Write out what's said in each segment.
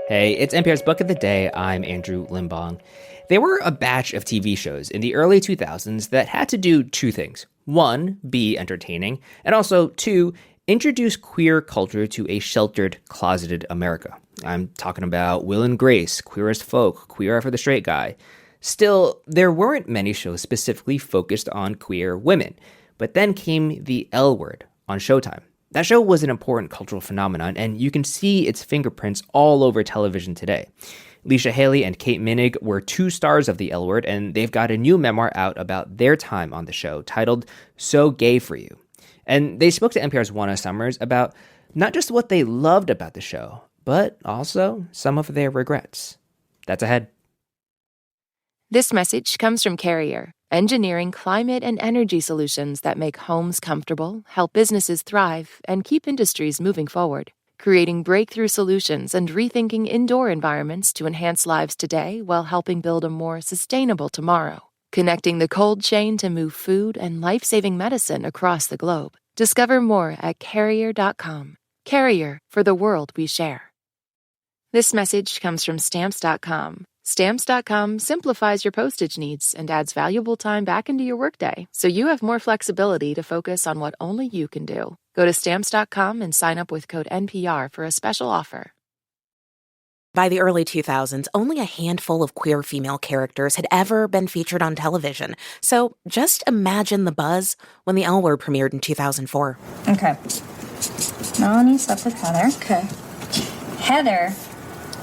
Hey, it's NPR's Book of the Day. I'm Andrew Limbong. There were a batch of TV shows in the early 2000s that had to do two things. One, be entertaining, and also, two, introduce queer culture to a sheltered, closeted America. I'm talking about Will and Grace, Queer as Folk, Queer Eye for the Straight Guy. Still, there weren't many shows specifically focused on queer women. But then came the L Word on Showtime. That show was an important cultural phenomenon, and you can see its fingerprints all over television today. Leisha, Hailey, and Kate Moennig were two stars of the L Word, and they've got a new memoir out about their time on the show titled So Gay for You. And they spoke to NPR's Juana Summers about not just what they loved about the show, but also some of their regrets. That's ahead. This message comes from Carrier, engineering climate and energy solutions that make homes comfortable, help businesses thrive, and keep industries moving forward. Creating breakthrough solutions and rethinking indoor environments to enhance lives today while helping build a more sustainable tomorrow. Connecting the cold chain to move food and life-saving medicine across the globe. Discover more at Carrier.com. Carrier, for the world we share. This message comes from Stamps.com. Stamps.com simplifies your postage needs and adds valuable time back into your workday, so you have more flexibility to focus on what only you can do. Go to Stamps.com and sign up with code NPR for a special offer. By the early 2000s, only a handful of queer female characters had ever been featured on television. So just imagine the buzz when the L Word premiered in 2004. Okay. Melanie slept with Heather. Okay. Heather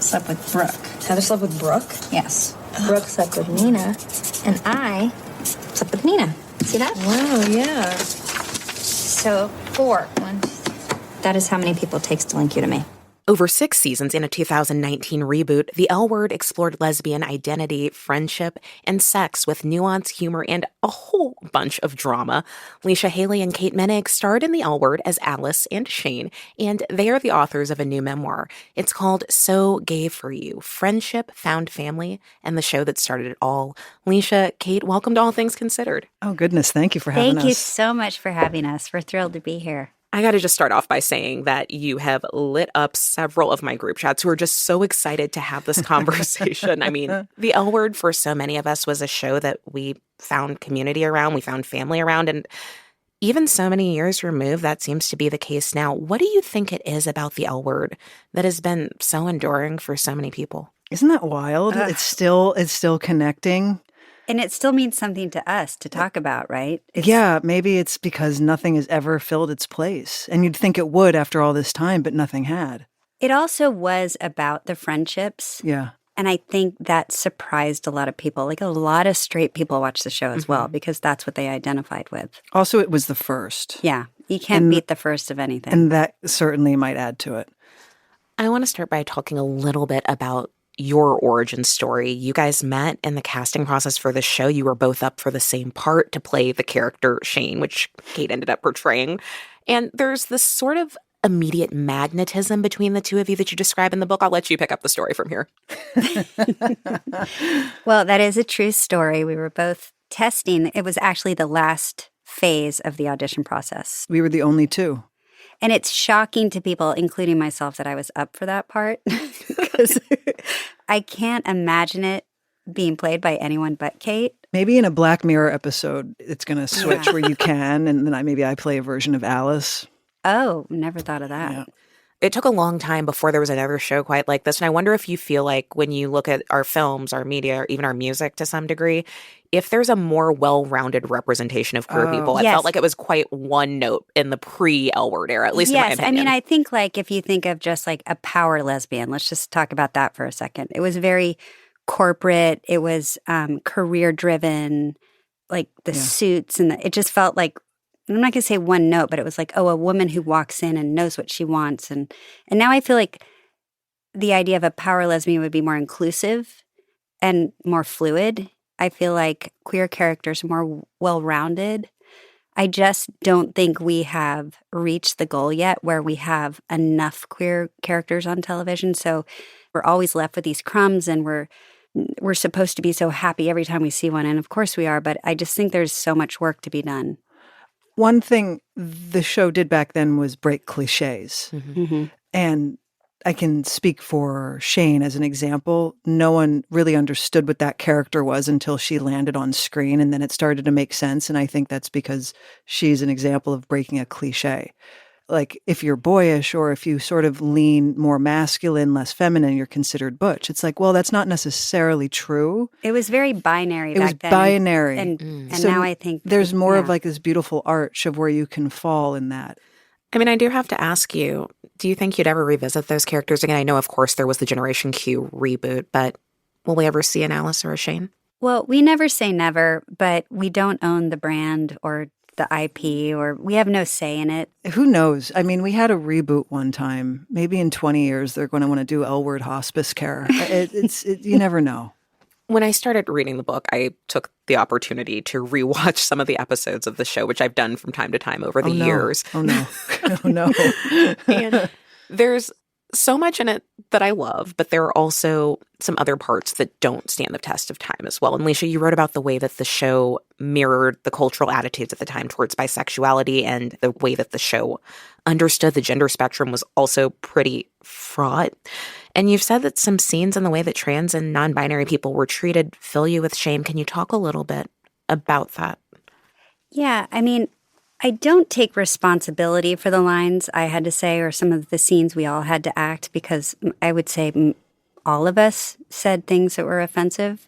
slept with Brooke. Heather slept with Brooke? Yes. Brooke slept with Nina. And I slept with Nina. See that? Wow, yeah. So 4. 1, 2, 3. That is how many people it takes to link you to me. Over 6 seasons in a 2019 reboot, the L Word explored lesbian identity, friendship, and sex with nuance, humor, and a whole bunch of drama. Leisha, Hailey, and Kate Moennig starred in the L Word as Alice and Shane, and they are the authors of a new memoir. It's called So Gay for You, Friendship, Found Family, and the show that started it all. Leisha, Kate, welcome to All Things Considered. Oh, goodness. Thank you for having us. Thank you so much for having us. We're thrilled to be here. I got to just start off by saying that you have lit up several of my group chats who are just so excited to have this conversation. I mean, the L Word for so many of us was a show that we found community around, we found family around, and even so many years removed, that seems to be the case now. What do you think it is about the L Word that has been so enduring for so many people? Isn't that wild? It's still connecting. And it still means something to us to talk about, right? Yeah, maybe it's because nothing has ever filled its place. And you'd think it would after all this time, but nothing had. It also was about the friendships. Yeah. And I think that surprised a lot of people. Like a lot of straight people watched the show as well because that's what they identified with. Also, it was the first. Yeah. You can't beat the first of anything. And that certainly might add to it. I want to start by talking a little bit about your origin story. You guys met in the casting process for the show. You were both up for the same part to play the character Shane, which Kate ended up portraying. And there's this sort of immediate magnetism between the two of you that you describe in the book. I'll let you pick up the story from here. Well, that is a true story. We were both testing. It was actually the last phase of the audition process. We were the only two. And it's shocking to people, including myself, that I was up for that part because I can't imagine it being played by anyone but Kate. Maybe in a Black Mirror episode, it's going to switch where you can, and then maybe I play a version of Alice. Oh, never thought of that. Yeah. It took a long time before there was another show quite like this. And I wonder if you feel like when you look at our films, our media, or even our music to some degree, if there's a more well-rounded representation of queer people. I felt like it was quite one note in the pre-L Word era, at least in my opinion. I mean, I think like if you think of just like a power lesbian, let's just talk about that for a second. It was very corporate. It was career-driven, like the suits. And it just felt like, I'm not going to say one note, but it was like, oh, a woman who walks in and knows what she wants. And now I feel like the idea of a power lesbian would be more inclusive and more fluid. I feel like queer characters are more well-rounded. I just don't think we have reached the goal yet where we have enough queer characters on television. So we're always left with these crumbs and we're supposed to be so happy every time we see one. And of course we are, but I just think there's so much work to be done. One thing the show did back then was break cliches. Mm-hmm. And I can speak for Shane as an example. No one really understood what that character was until she landed on screen, and then it started to make sense. And I think that's because she's an example of breaking a cliche. Like, if you're boyish or if you sort of lean more masculine, less feminine, you're considered butch. It's like, well, that's not necessarily true. It was very binary It was back then. binary. And So now I think there's more of like this beautiful arch of where you can fall in that. I mean, I do have to ask you, do you think you'd ever revisit those characters again? I know, of course, there was the Generation Q reboot, but will we ever see an Alice or a Shane? Well, we never say never, but we don't own the brand or the IP, or we have no say in it. Who knows? I mean, we had a reboot one time. Maybe in 20 years, they're going to want to do L-word hospice care. You never know. When I started reading the book, I took the opportunity to rewatch some of the episodes of the show, which I've done from time to time over the years. Oh, no. Oh, no. And there's so much in it that I love, but there are also some other parts that don't stand the test of time as well. And Leisha, you wrote about the way that the show mirrored the cultural attitudes at the time towards bisexuality, and the way that the show understood the gender spectrum was also pretty fraught. And you've said that some scenes in the way that trans and non-binary people were treated fill you with shame. Can you talk a little bit about that? Yeah, I mean, I don't take responsibility for the lines I had to say or some of the scenes we all had to act, because I would say all of us said things that were offensive.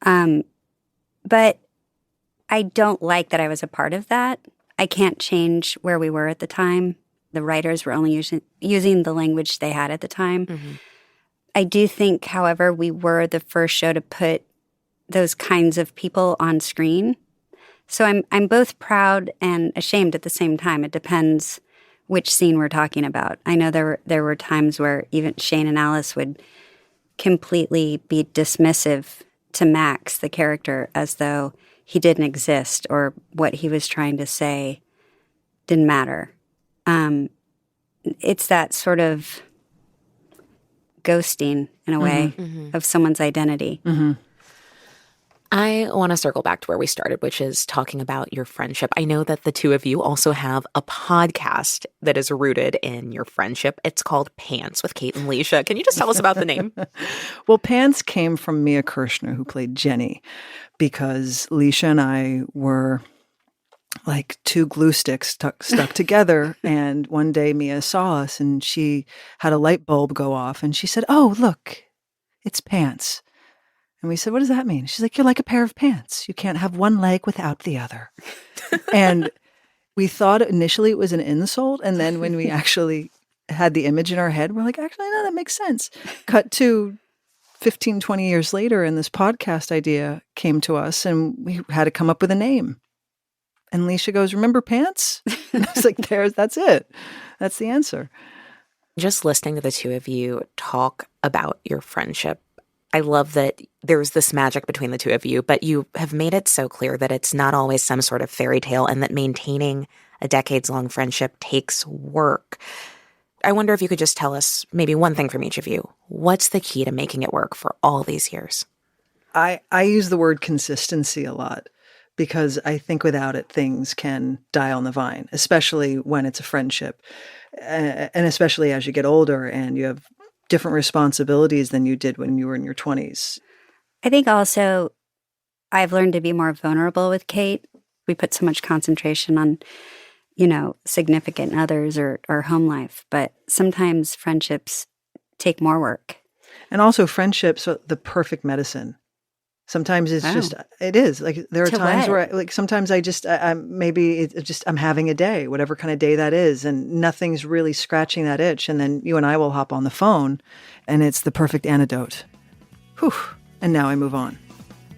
But I don't like that I was a part of that. I can't change where we were at the time. The writers were only using the language they had at the time. Mm-hmm. I do think, however, we were the first show to put those kinds of people on screen. So I'm both proud and ashamed at the same time. It depends which scene we're talking about. I know there were times where even Shane and Alice would completely be dismissive to Max, the character, as though he didn't exist or what he was trying to say didn't matter. It's that sort of ghosting, in a way, of someone's identity. Mm-hmm. I want to circle back to where we started, which is talking about your friendship. I know that the two of you also have a podcast that is rooted in your friendship. It's called Pants with Kate and Leisha. Can you just tell us about the name? Well, Pants came from Mia Kirshner, who played Jenny, because Leisha and I were like two glue sticks stuck together. And one day Mia saw us and she had a light bulb go off and she said, "Oh, look, it's pants." And we said, "What does that mean?" She's like, "You're like a pair of pants. You can't have one leg without the other." And we thought initially it was an insult. And then when we actually had the image in our head, we're like, actually, no, that makes sense. Cut to 15, 20 years later, and this podcast idea came to us and we had to come up with a name. And Leisha goes, "Remember pants?" And I was like, that's it. That's the answer. Just listening to the two of you talk about your friendship, I love that there's this magic between the two of you, but you have made it so clear that it's not always some sort of fairy tale and that maintaining a decades-long friendship takes work. I wonder if you could just tell us maybe one thing from each of you. What's the key to making it work for all these years? I use the word consistency a lot, because I think without it, things can die on the vine, especially when it's a friendship. And especially as you get older and you have different responsibilities than you did when you were in your 20s. I think also I've learned to be more vulnerable with Kate. We put so much concentration on, significant others or home life. But sometimes friendships take more work. And also friendships are the perfect medicine. Sometimes it's it is. Like there are times where sometimes I'm having a day, whatever kind of day that is, and nothing's really scratching that itch. And then you and I will hop on the phone and it's the perfect antidote. Whew. And now I move on.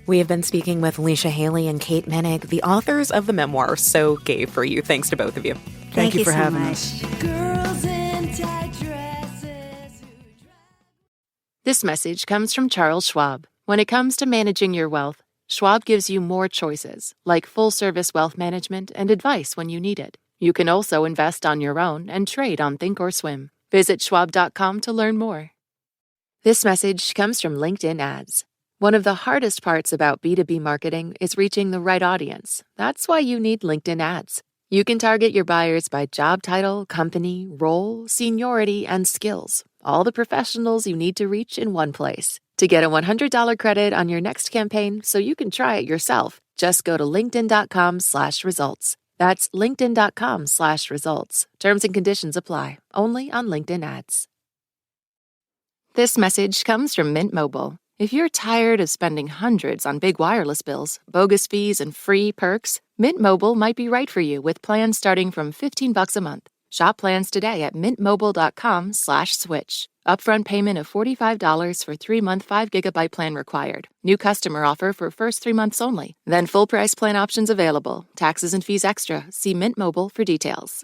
We have been speaking with Leisha Hailey and Kate Moennig, the authors of the memoir, So Gay for You. Thanks to both of you. Thank you for so having much. us. Girls in tight dresses. This message comes from Charles Schwab. When it comes to managing your wealth, Schwab gives you more choices, like full-service wealth management and advice when you need it. You can also invest on your own and trade on Thinkorswim. Visit schwab.com to learn more. This message comes from LinkedIn Ads. One of the hardest parts about B2B marketing is reaching the right audience. That's why you need LinkedIn Ads. You can target your buyers by job title, company, role, seniority, and skills, All the professionals you need to reach in one place. To get a $100 credit on your next campaign so you can try it yourself, just go to linkedin.com/results. That's linkedin.com/results. Terms and conditions apply. Only on LinkedIn ads. This message comes from Mint Mobile. If you're tired of spending hundreds on big wireless bills, bogus fees, and free perks, Mint Mobile might be right for you with plans starting from $15 a month. Shop plans today at mintmobile.com/switch. Upfront payment of $45 for 3-month 5 GB plan required. New customer offer for first 3 months only. Then full price plan options available. Taxes and fees extra. See Mint Mobile for details.